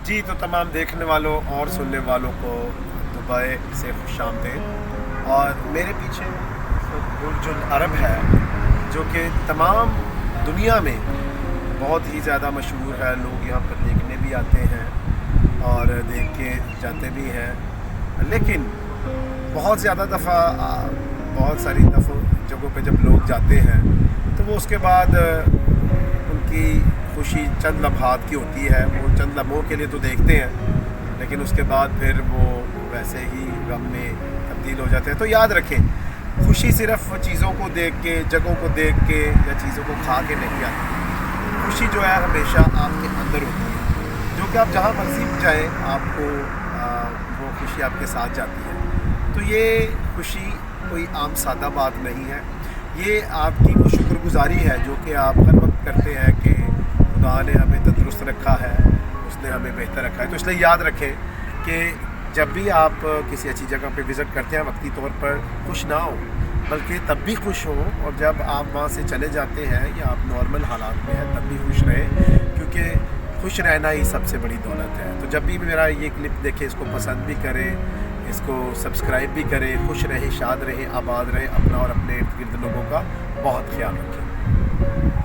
जी, तो तमाम देखने वालों और सुनने वालों को दुबई से खुशामदीद। और मेरे पीछे बुर्जुल अरब है, जो कि तमाम दुनिया में बहुत ही ज़्यादा मशहूर है। लोग यहाँ पर देखने भी आते हैं और देख के जाते भी हैं। लेकिन बहुत ज़्यादा दफ़ा बहुत सारी जगहों पे जब लोग जाते हैं तो वो उसके बाद उनकी खुशी चंद लम्हात की होती है। वो चंद लम्हों के लिए तो देखते हैं, लेकिन उसके बाद फिर वो वैसे ही गम में तब्दील हो जाते हैं। तो याद रखें, खुशी सिर्फ चीज़ों को देख के, जगहों को देख के या चीज़ों को खा के नहीं आती। खुशी जो है हमेशा आपके अंदर होती है, जो कि आप जहाँ मर्जी जाएँ आपको वो खुशी आपके साथ जाती है। तो ये खुशी कोई आम सादा बात नहीं है, ये आपकी वो शुक्रगुजारी है जो कि आप हर वक्त करते हैं कि खुदा ने हमें तंदुरुस्त रखा है, उसने हमें बेहतर रखा है। तो इसलिए याद रखें कि जब भी आप किसी अच्छी जगह पे विज़िट करते हैं, वक्ती तौर पर खुश ना हो, बल्कि तब भी खुश हो, और जब आप वहाँ से चले जाते हैं या आप नॉर्मल हालात में हैं तब भी खुश रहें, क्योंकि खुश रहना ही सबसे बड़ी दौलत है। तो जब भी मेरा ये क्लिप देखें, इसको पसंद भी करें, इसको सब्सक्राइब भी करें। खुश रहें, शाद रहें, आबाद रहें। अपना और अपने इर्द गिर्द लोगों का बहुत ख्याल रखें।